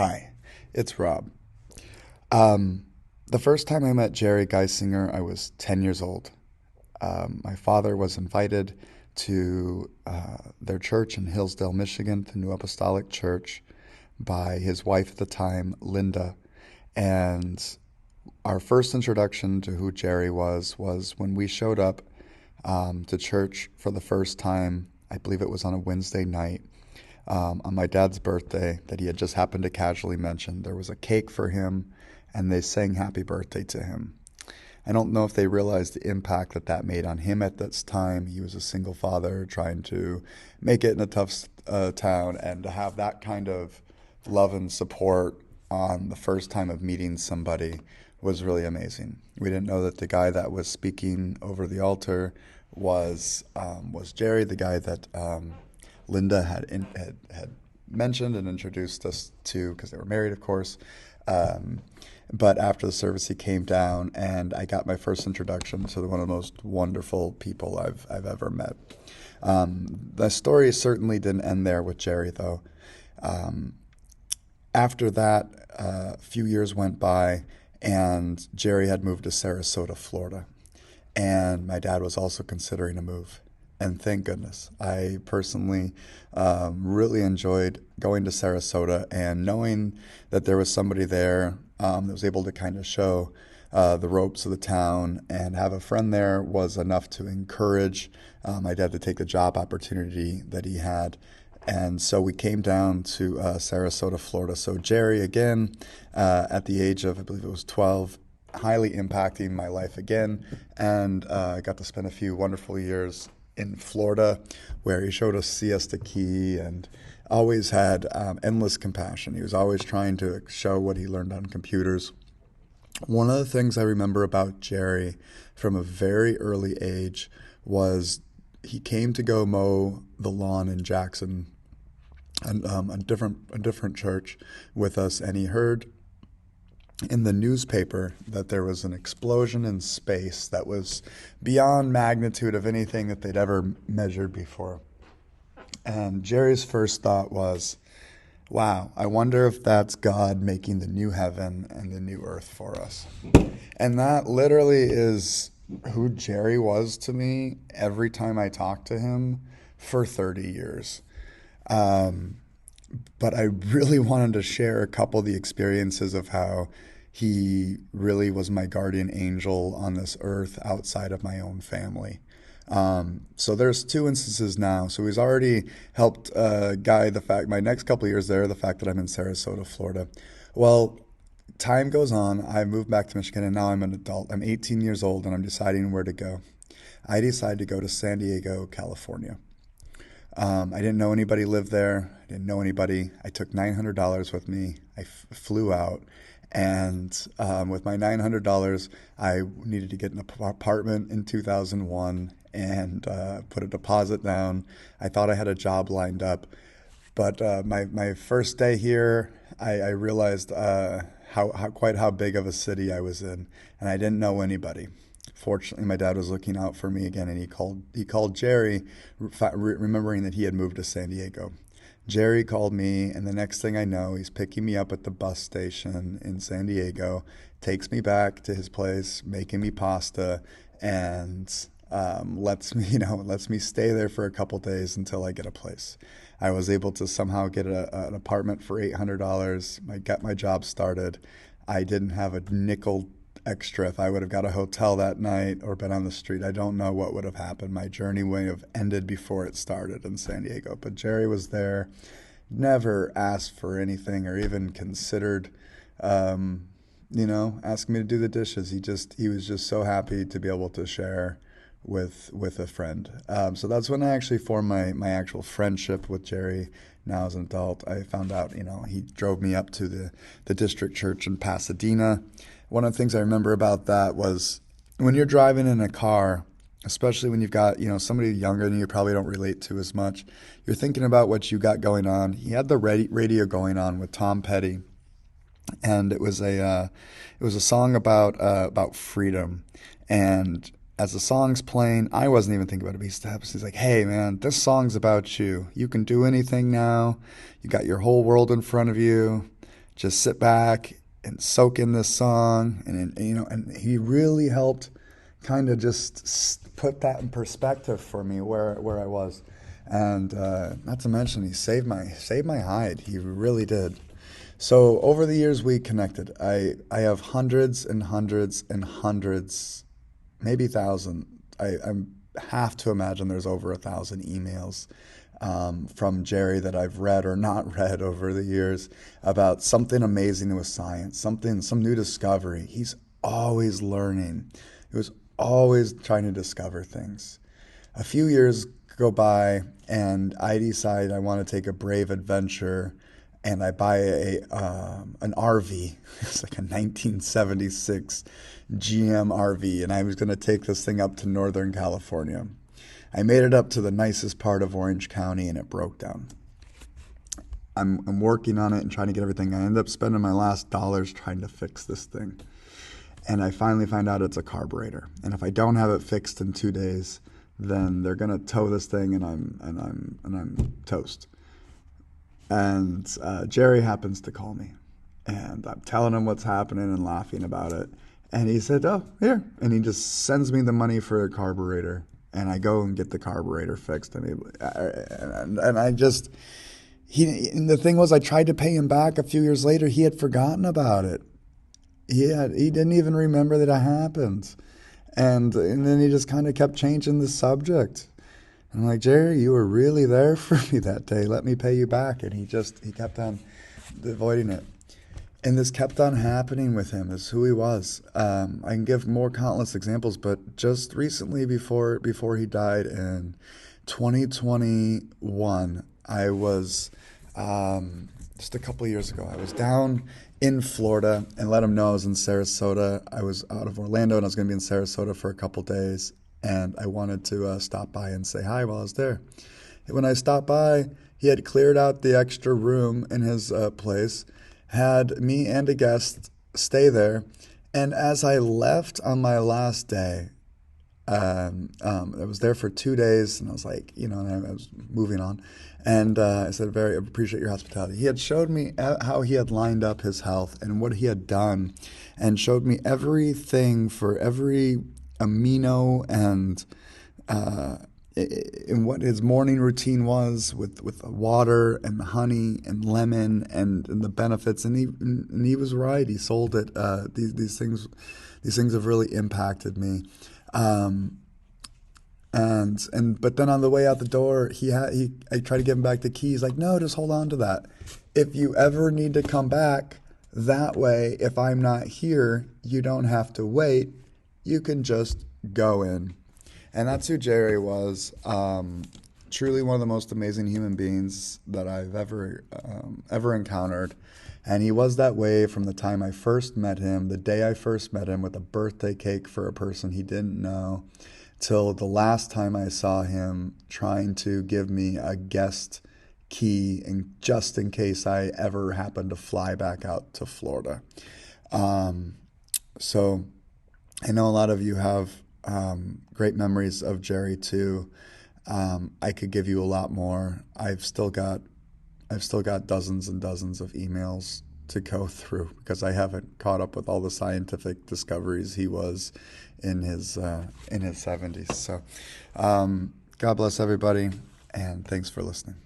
Hi, it's Rob. Um, the first time I met Jerry Guisinger, I was 10 years old. My father was invited to their church in Hillsdale, Michigan, the New Apostolic Church, by his wife at the time, Linda. And our first introduction to who Jerry was when we showed up to church for the first time. I believe it was on a Wednesday night on my dad's birthday that he had just happened to casually mention. There was a cake for him, and they sang happy birthday to him. I don't know if they realized the impact that that made on him at this time. He was a single father trying to make it in a tough town, and to have that kind of love and support on the first time of meeting somebody was really amazing. We didn't know that the guy that was speaking over the altar was Jerry, the guy that Linda had mentioned and introduced us to, because they were married, of course. But after the service, he came down, and I got my first introduction to one of the most wonderful people I've ever met. The story certainly didn't end there with Jerry, though. After that, a few years went by, and Jerry had moved to Sarasota, Florida. And my dad was also considering a move. And thank goodness. I personally really enjoyed going to Sarasota and knowing that there was somebody there that was able to kind of show the ropes of the town, and have a friend there was enough to encourage my dad to take the job opportunity that he had. And so we came down to Sarasota, Florida. So Jerry, again, at the age of, I believe it was 12, highly impacting my life again. And I got to spend a few wonderful years in Florida, where he showed us Siesta Key and always had endless compassion. He was always trying to show what he learned on computers. One of the things I remember about Jerry from a very early age was he came to go mow the lawn in Jackson, and a different church with us, and he heard in the newspaper that there was an explosion in space that was beyond magnitude of anything that they'd ever measured before. And Jerry's first thought was, wow, I wonder if that's God making the new heaven and the new earth for us. And that literally is who Jerry was to me every time I talked to him for 30 years. But I really wanted to share a couple of the experiences of how he really was my guardian angel on this earth outside of my own family. So there's two instances now. So he's already helped guide my next couple of years there, the fact that I'm in Sarasota, Florida. Well, time goes on. I moved back to Michigan, and now I'm an adult. I'm 18 years old, and I'm deciding where to go. I decided to go to San Diego, California. I didn't know anybody lived there. I didn't know anybody. I took $900 with me. I flew out. And with my $900, I needed to get an apartment in 2001 and put a deposit down. I thought I had a job lined up. But my first day here, I realized how big of a city I was in, and I didn't know anybody. Fortunately, my dad was looking out for me again, and he called Jerry, remembering that he had moved to San Diego. Jerry called me, and the next thing I know, he's picking me up at the bus station in San Diego, takes me back to his place, making me pasta, and lets me stay there for a couple days until I get a place. I was able to somehow get an apartment for $800. I got my job started. I didn't have a nickel extra. If I would have got a hotel that night or been on the street, I don't know what would have happened. My journey would have ended before it started in San Diego. But Jerry was there, never asked for anything or even considered, asking me to do the dishes. He was just so happy to be able to share with a friend. So that's when I actually formed my actual friendship with Jerry. Now as an adult, I found out, he drove me up to the district church in Pasadena. One of the things I remember about that was when you're driving in a car, especially when you've got, somebody younger than you probably don't relate to as much, you're thinking about what you got going on. He had the radio going on with Tom Petty, and it was a song about freedom. And as the song's playing, I wasn't even thinking about it. But he steps, he's like, "Hey man, this song's about you. You can do anything now. You got your whole world in front of you. just sit back and soak in this song. And he really helped kind of just put that in perspective for me where I was. And not to mention, he saved my hide. He really did. So over the years we connected. I have hundreds and hundreds and hundreds, maybe thousand. I have to imagine there's over 1,000 emails from Jerry that I've read or not read over the years about something amazing with science, some new discovery. He's always learning. He was always trying to discover things. A few years go by, and I decide I want to take a brave adventure, and I buy an RV. It's like a 1976 GM RV, and I was going to take this thing up to Northern California. I made it up to the nicest part of Orange County, and it broke down. I'm working on it and trying to get everything. I end up spending my last dollars trying to fix this thing, and I finally find out it's a carburetor. And if I don't have it fixed in 2 days, then they're gonna tow this thing, and I'm toast. And Jerry happens to call me, and I'm telling him what's happening and laughing about it. And he said, "Oh, here," and he just sends me the money for the carburetor, and I go and get the carburetor fixed. And I just and the thing was, I tried to pay him back a few years later. He had forgotten about it. He didn't even remember that it happened. And then he just kind of kept changing the subject. And I'm like, "Jerry, you were really there for me that day. Let me pay you back." And he kept on avoiding it. And this kept on happening with him. Is who he was. I can give more countless examples, but just recently, before he died in 2021, I was just a couple of years ago. I was down in Florida and let him know I was in Sarasota. I was out of Orlando and I was going to be in Sarasota for a couple days, and I wanted to stop by and say hi while I was there. When I stopped by, he had cleared out the extra room in his place, had me and a guest stay there, and as I left on my last day, I was there for 2 days, and I was like, and I was moving on. And I said, "Very appreciate your hospitality." He had showed me how he had lined up his health and what he had done, and showed me everything for every amino and in what his morning routine was with water and honey and lemon and the benefits. And he was right. He sold it. These things have really impacted me. But then on the way out the door, I tried to give him back the keys. Like, "No, just hold on to that. If you ever need to come back, that way, if I'm not here, you don't have to wait. You can just go in." And that's who Jerry was. Truly one of the most amazing human beings that I've ever encountered. And he was that way from the time I first met him, the day I first met him with a birthday cake for a person he didn't know, till the last time I saw him trying to give me a guest key, and just in case I ever happened to fly back out to Florida. So I know a lot of you have great memories of Jerry too. I could give you a lot more. I've still got dozens and dozens of emails to go through because I haven't caught up with all the scientific discoveries he was in his 70s. So God bless everybody, and thanks for listening.